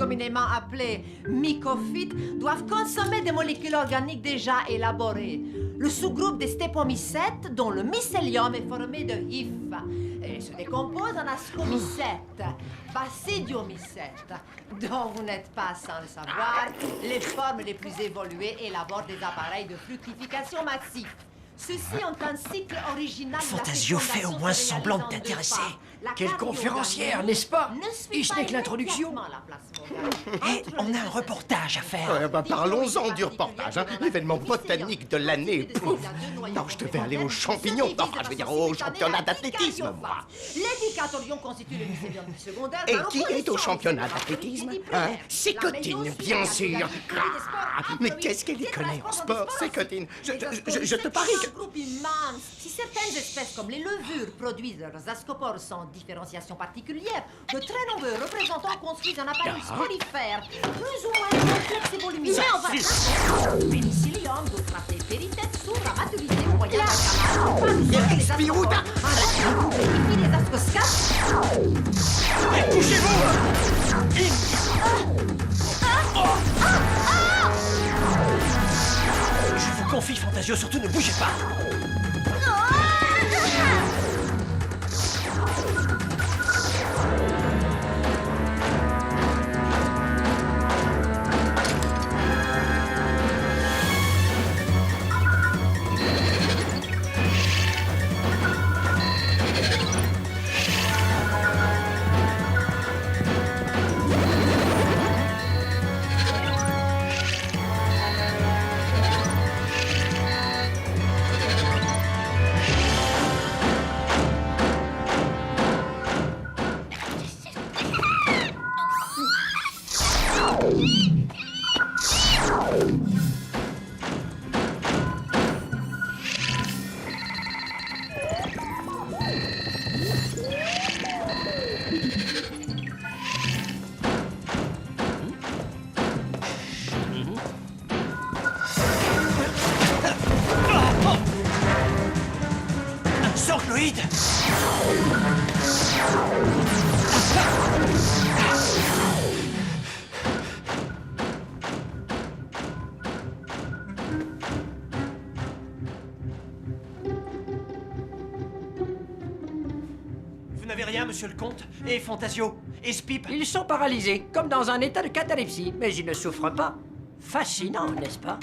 communément appelés mycophytes, doivent consommer des molécules organiques déjà élaborées. Le sous-groupe des stépomycètes, dont le mycélium est formé de HIF, et se décompose en ascomycètes, basidiomycètes, dont vous n'êtes pas sans le savoir, les formes les plus évoluées élaborent des appareils de fructification massifs. Ceux-ci ont un cycle original. Fantasio fait au moins semblant de t'intéresser. Quelle conférencière, n'est-ce pas? Et ce n'est que l'introduction. Et on a un reportage à faire. Parlons-en du reportage, hein. L'événement botanique de l'année. Non, je devais aller aux champignons. Enfin, je veux dire au championnat d'athlétisme, moi. L'édicatorion constitue le mycélium secondaire. Et qui est au championnat d'athlétisme, hein? C'est Cotine, bien sûr. Mais qu'est-ce qu'elle y connaît en sport, c'est Cotine? Je te parie que... Un groupe immense. Si certaines espèces comme les levures produisent leurs ascopores sans différenciation particulière, de très nombreux représentants construisent un appareil sporifère, plus ou moins complexe et volumineux. Pénicillium, dotracé, périthète, sourd à maturité, moyen à Spirouda! les ascoscapes. Touchez-vous! Je vous confie, Fantasio, surtout ne bougez pas. Sancloïde! Vous n'avez rien, monsieur le comte? Et Fantasio? Et Spip? Ils sont paralysés, comme dans un état de catalepsie, mais ils ne souffrent pas. Fascinant, n'est-ce pas?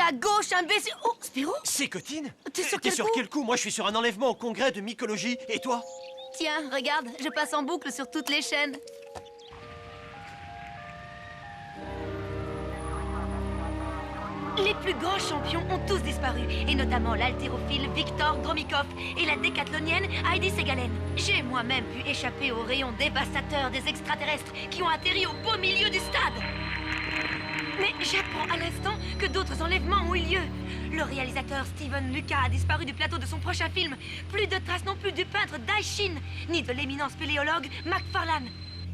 À gauche, imbécile. Oh, Spirou? C'est Cotine? T'es sur T'es quel sur coup? quel coup? Moi, je suis sur un enlèvement au congrès de mycologie. Et toi? Tiens, regarde, je passe en boucle sur toutes les chaînes. Les plus grands champions ont tous disparu, et notamment l'haltérophile Victor Gromikov et la décathlonienne Heidi Segalen. J'ai moi-même pu échapper aux rayons dévastateurs des extraterrestres qui ont atterri au beau milieu du stade. Mais j'apprends à l'instant que d'autres enlèvements ont eu lieu. Le réalisateur Steven Lucas a disparu du plateau de son prochain film. Plus de traces non plus du peintre Dai Shin, ni de l'éminent spéléologue McFarlane.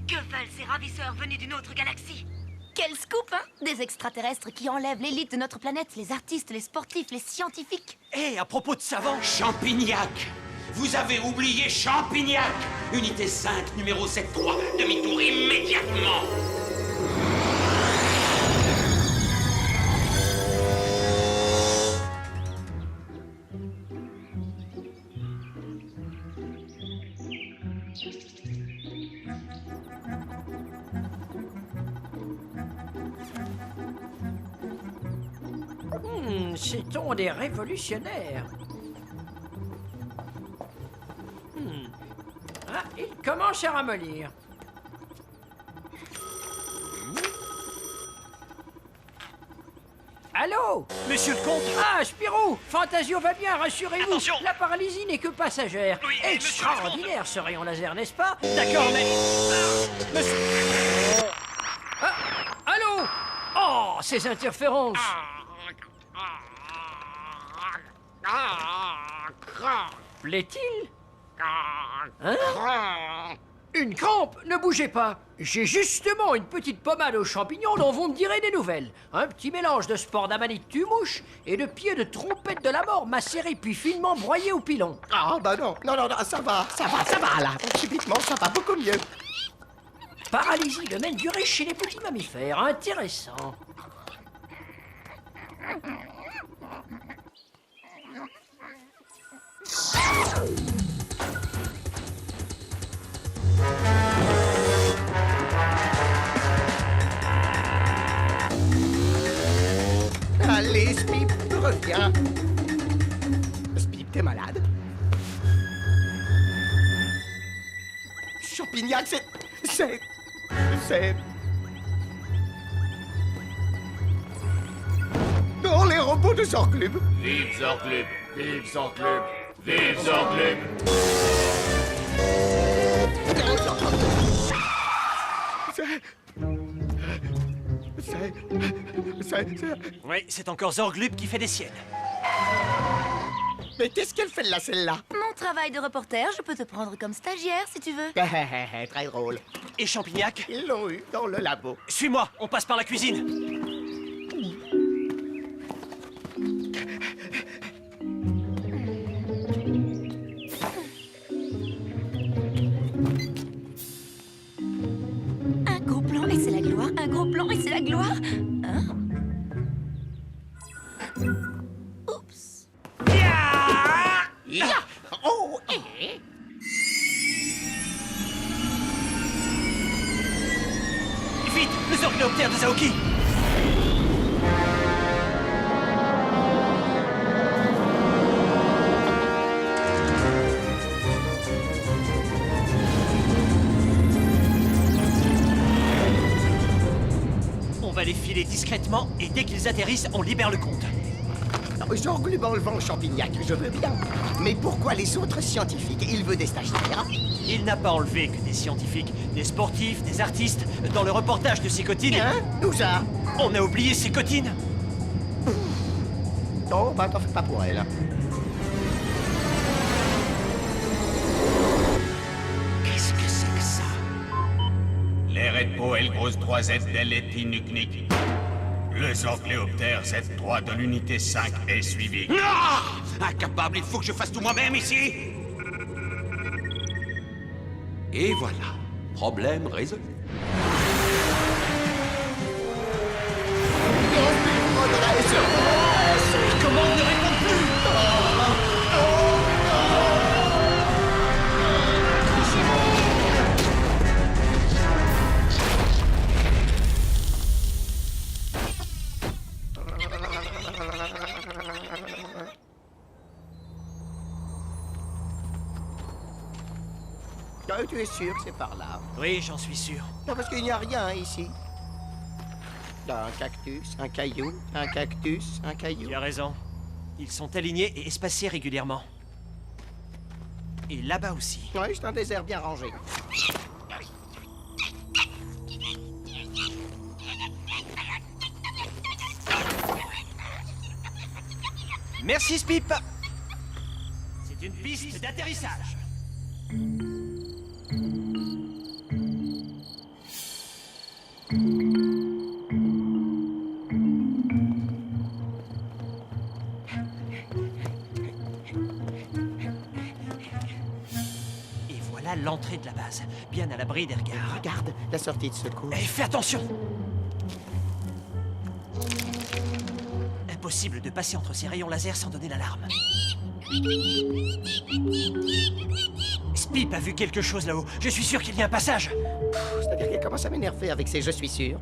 Que veulent ces ravisseurs venus d'une autre galaxie? Quel scoop, hein? Des extraterrestres qui enlèvent l'élite de notre planète, les artistes, les sportifs, les scientifiques. Et à propos de savants... Champignac! Vous avez oublié Champignac! Unité 5, numéro 73, demi-tour immédiatement! Sait-on des révolutionnaires? Ah, il commence à ramollir. Allô? Monsieur le comte! Ah, Spirou! Fantasio va bien, rassurez-vous! Attention! La paralysie n'est que passagère. Oui, Extraordinaire ce rayon laser, n'est-ce pas? D'accord, mais... Monsieur... Ah, allô? Oh, ces interférences! Plaît-il? Hein? Une crampe? Ne bougez pas. J'ai justement une petite pommade aux champignons dont vous me direz des nouvelles. Un petit mélange de sport d'amanite tue-mouche et de pieds de trompette de la mort macéré puis finement broyé au pilon. Ah, bah non, non, ça va, là. Subitement, ça va beaucoup mieux. Paralysie de même durée chez les petits mammifères. Intéressant. Allez, Spip, reviens. Spip, t'es malade? Champignac, c'est... Oh, les robots de Zorglub! Vive Zorglub! Vive Zorglub! Vive Zorglub! Oui, c'est encore Zorglub qui fait des siennes. Mais qu'est-ce qu'elle fait là, celle-là? Mon travail de reporter, je peux te prendre comme stagiaire si tu veux. Très drôle. Et Champignac? Ils l'ont eu dans le labo. Suis-moi, on passe par la cuisine. Un gros plan et c'est la gloire, un gros plan et c'est la gloire. Hein? Oups. Oh, Vite, le Zorgléoptère de Zaoki! On va les filer discrètement et dès qu'ils atterrissent, on libère le comte. Zorglub enlevant Champignac, je veux bien. Mais pourquoi les autres scientifiques? Il veut des stagiaires. Il n'a pas enlevé que des scientifiques, des sportifs, des artistes. Dans le reportage de Sécotine, Hein? Où ça? on a oublié Sécotine. Oh, bah t'en fais pas pour elle. Qu'est-ce que c'est que ça? Les Red Poel Grosse 3Z Deleti Nuknik. Le Zorgléoptère Z3 de l'unité 5 est suivi. Non! Incapable, il faut que je fasse tout moi-même ici. Et voilà, problème résolu. Les commandes ne répondent plus. Tu es sûr que c'est par là? Oui, j'en suis sûr. Non, parce qu'il n'y a rien ici. Un cactus, un caillou, un cactus, un caillou. Tu as raison. Ils sont alignés et espacés régulièrement. Et là-bas aussi. Oui, c'est un désert bien rangé. Merci, Spip. C'est une piste d'atterrissage. Et voilà l'entrée de la base, bien à l'abri des regards. Regarde, la sortie de secours. Eh, fais attention! Impossible de passer entre ces rayons laser sans donner l'alarme. Spip a vu quelque chose là-haut. Je suis sûr qu'il y a un passage. C'est-à-dire qu'elle commence à m'énerver avec ses « je suis sûr ».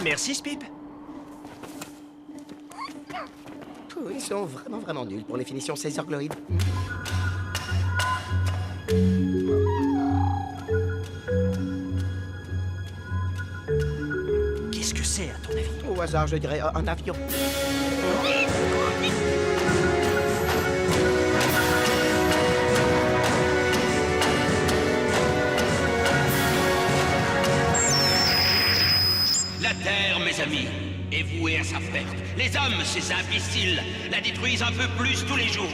Merci, Spip. Ils sont vraiment nuls pour les finitions Césargloïdes. Qu'est-ce que c'est, à ton avis? Au hasard, je dirais un avion. La Terre, mes amis, est vouée à sa perte. Les hommes, ces imbéciles, la détruisent un peu plus tous les jours.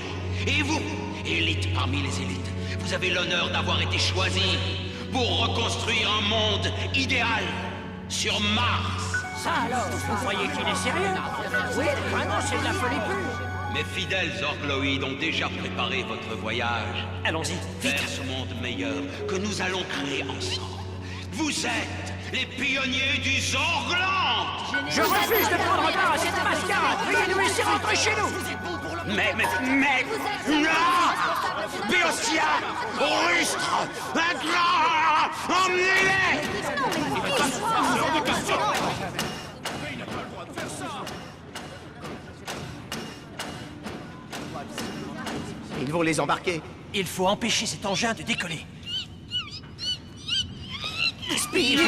Et vous, élite parmi les élites, vous avez l'honneur d'avoir été choisis pour reconstruire un monde idéal sur Mars. Ça alors, vous croyez qu'il est sérieux? Oui, vraiment, c'est de la folie pure. Mes fidèles orgloïdes ont déjà préparé votre voyage. Allons-y, vite. Vers ce monde meilleur que nous allons créer ensemble. Vous êtes les pionniers du Zorgland! Je refuse de prendre part à cette mascarade. Veuillez nous laisser rentrer chez nous. Mais, non! Béotia! Rustre! Ingrat! Emmenez-les! Ils vont les embarquer. Il faut empêcher cet engin de décoller. Spip!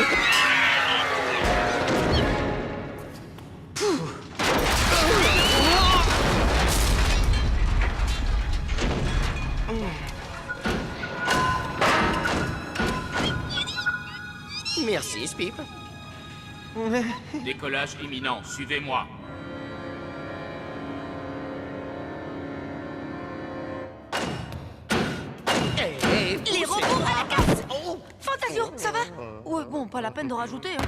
Merci, Spip. Décollage imminent, suivez-moi. Les robots à la casse. Fantasio, ça va? Ouais, bon, pas la peine de rajouter, hein.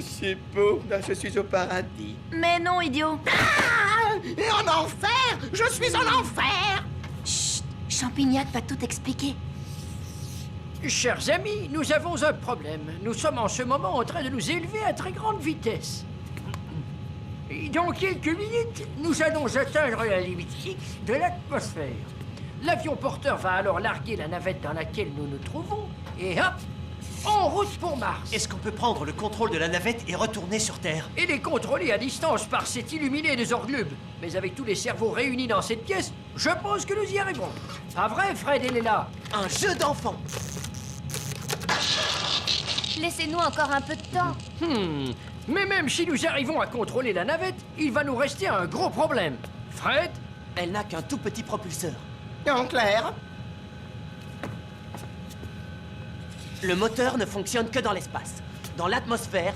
C'est beau, là, je suis au paradis. Mais non, idiot. Et en enfer! Je suis en enfer! Chut, Champignac va tout expliquer. Chers amis, nous avons un problème. Nous sommes en ce moment en train de nous élever à très grande vitesse. Et dans quelques minutes, nous allons atteindre la limite X de l'atmosphère. L'avion porteur va alors larguer la navette dans laquelle nous nous trouvons et hop, en route pour Mars. Est-ce qu'on peut prendre le contrôle de la navette et retourner sur Terre? Et les contrôler à distance par cet illuminé des Orglubes. Mais avec tous les cerveaux réunis dans cette pièce, je pense que nous y arriverons. Pas vrai, Fred et Léla? Un jeu d'enfant. Laissez-nous encore un peu de temps. Mais même si nous arrivons à contrôler la navette, il va nous rester un gros problème. Fred? Elle n'a qu'un tout petit propulseur. En clair? Le moteur ne fonctionne que dans l'espace. Dans l'atmosphère...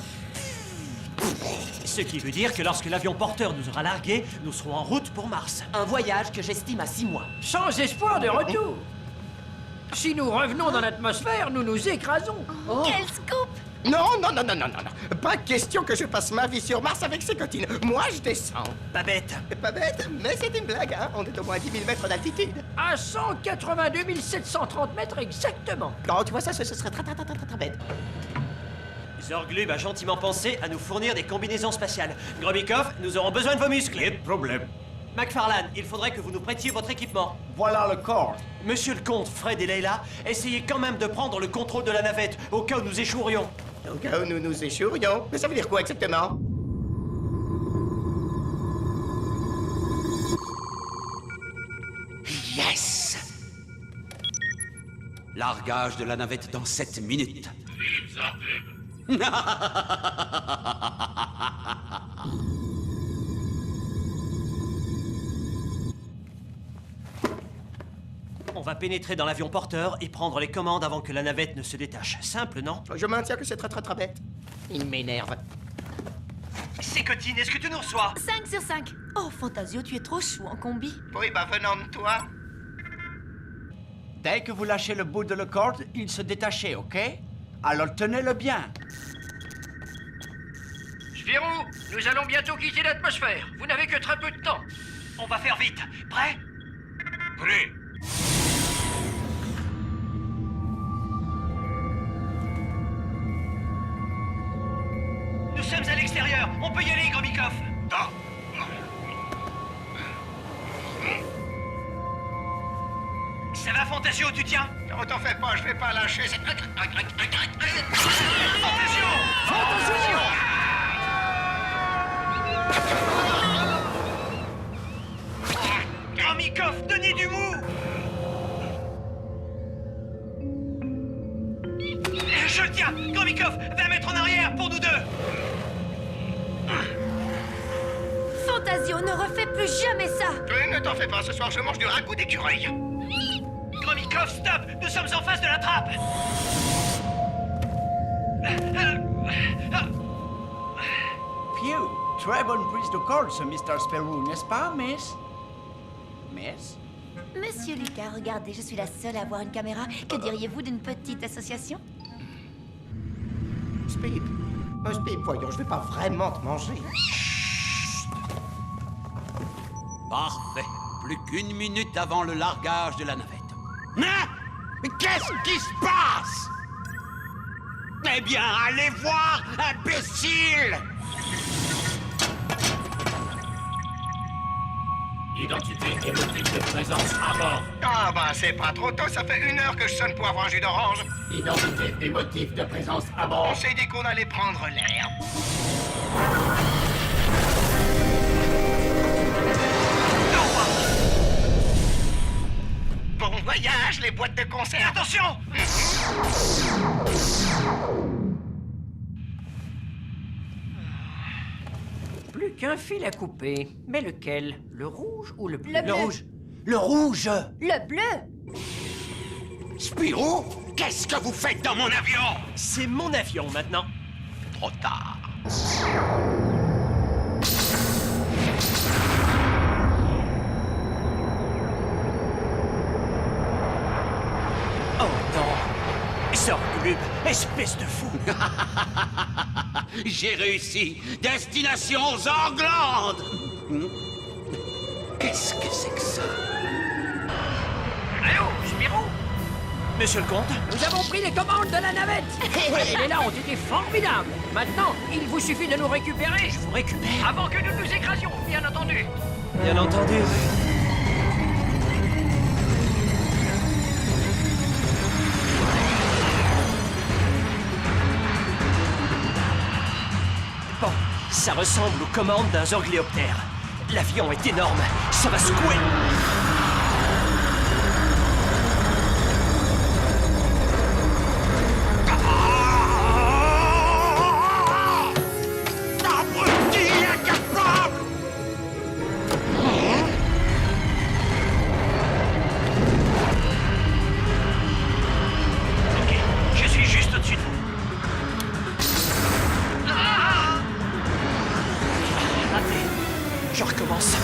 Ce qui veut dire que lorsque l'avion porteur nous aura largués, nous serons en route pour Mars. Un voyage que j'estime à 6 mois. Sans espoir de retour. Si nous revenons dans l'atmosphère, nous nous écrasons. Quel scoop! Non. Pas question que je passe ma vie sur Mars avec ces cotines. Moi, je descends. Pas bête. Pas bête, mais c'est une blague, hein. On est au moins 10 000 mètres d'altitude. À 182 730 mètres exactement. Non, tu vois, ça, ce serait très bête. Zorglub a gentiment pensé à nous fournir des combinaisons spatiales. Gromikov, nous aurons besoin de vos muscles. Pas de problème. McFarlane, il faudrait que vous nous prêtiez votre équipement. Voilà le corps. Monsieur le comte, Fred et Leila, essayez quand même de prendre le contrôle de la navette, au cas où nous échouerions. Au cas où nous nous échouerions. Mais ça veut dire quoi exactement? Yes! Largage de la navette dans 7 minutes. On va pénétrer dans l'avion porteur et prendre les commandes avant que la navette ne se détache. Simple, non? Je maintiens que c'est très bête. Il m'énerve. Sécotine, est-ce que tu nous reçois? 5 sur 5. Oh, Fantasio, tu es trop chou en combi. Oui, bah venant de toi. Dès que vous lâchez le bout de la corde, il se détachait, ok? Alors tenez-le bien. Spirou, nous allons bientôt quitter l'atmosphère. Vous n'avez que très peu de temps. On va faire vite. Prêt? Prêt. Nous sommes à l'extérieur. On peut y aller, Gromikov. Ça va, Fantasio, tu tiens? Non, t'en fais pas, je vais pas lâcher cette... Fantasio! Gromikov, donnez du mou! Je le tiens! Gromikov, 20 mètres en arrière pour nous deux! Fantasio, ne refais plus jamais ça. Ne t'en fais pas, ce soir je mange du ragoût d'écureuil. Gromikov, stop! Nous sommes en face de la trappe! Phew, très bonne prise de corde, ce Mr. Sparrow, n'est-ce pas, Miss? Miss? Monsieur Lucas, regardez, je suis la seule à avoir une caméra. Que diriez-vous d'une petite association? Speed, Speed, voyons, je vais pas vraiment te manger. Parfait. Plus qu'une minute avant le largage de la navette. Mais qu'est-ce qui se passe? Eh bien, allez voir, imbécile! Identité et motif de présence à bord. Ah bah c'est pas trop tôt, ça fait 1 heure que je sonne pour avoir un jus d'orange. Identité et motif de présence à On bord. s'est dit qu'on allait prendre l'air. Bon voyage, les boîtes de concert. Attention! Plus qu'un fil à couper. Mais lequel? Le rouge ou le bleu? Le bleu. rouge. Le rouge. Le bleu. Spirou, qu'est-ce que vous faites dans mon avion? C'est mon avion maintenant. Trop tard. Oh non. Zorglub, espèce de fou. J'ai réussi. Destination Zorglande. Qu'est-ce que c'est que ça? Allô, Spirou? Monsieur le comte? Nous avons pris les commandes de la navette. Et les là ont été formidables. Maintenant, il vous suffit de nous récupérer. Je vous récupère. Avant que nous nous écrasions, bien entendu. Bien entendu. Bon, ça ressemble aux commandes d'un Zorgléoptère. L'avion est énorme, ça va secouer. Abruti incapable! Ok, je suis juste au-dessus de vous. Raté. Je recommence.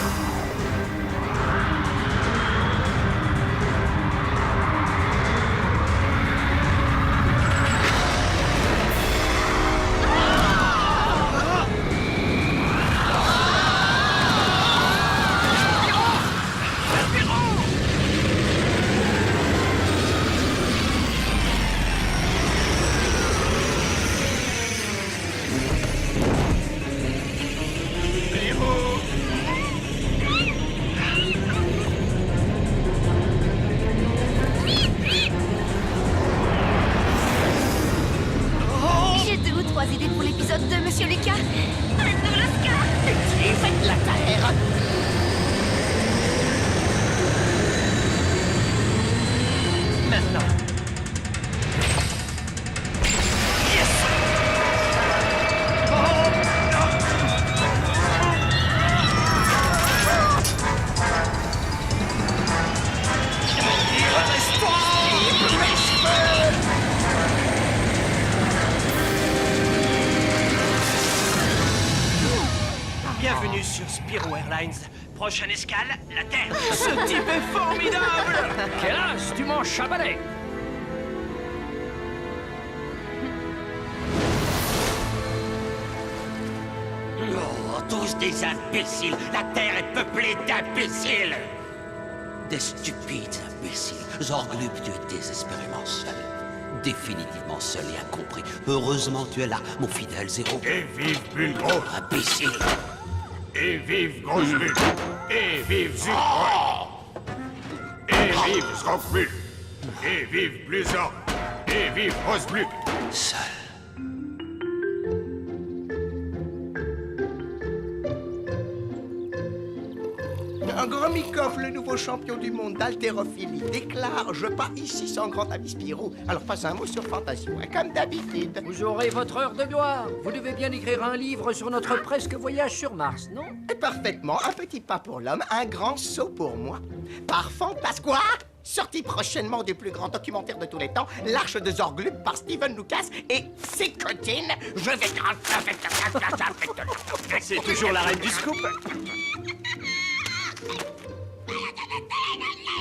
J'ai 2 ou 3 idées pour l'épisode 2, Monsieur Lucas. Maintenant, l'Oscar. Faites la terre. Maintenant. Bienvenue sur Spiro Airlines. Prochaine escale, la Terre. Ce type est formidable! Hélas, tu manges chabalais. Oh, tous des imbéciles. La Terre est peuplée d'imbéciles. Des stupides imbéciles. Zorglub, tu es désespérément seul. Définitivement seul et incompris. Heureusement, tu es là, mon fidèle Zéro. Et vive Bulgro! Imbécile. Et vive Grossbull! Et vive Zuckroy! Et vive Zrockbull! Et vive Bluzor! Et vive Grossbull! Seul. Gromikov, le nouveau champion du monde d'haltérophilie, déclare: je pars ici sans grand ami Spirou. Alors pas un mot sur Fantasio, hein, comme d'habitude. Vous aurez votre heure de gloire. Vous devez bien écrire un livre sur notre presque voyage sur Mars, non? Et parfaitement, un petit pas pour l'homme, un grand saut pour moi. Par Fantasquois, sorti prochainement du plus grand documentaire de tous les temps, L'Arche de Zorglub par Steven Lucas et Sécotine. Je vais C'est toujours la reine du scoop.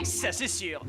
Ça, c'est sûr.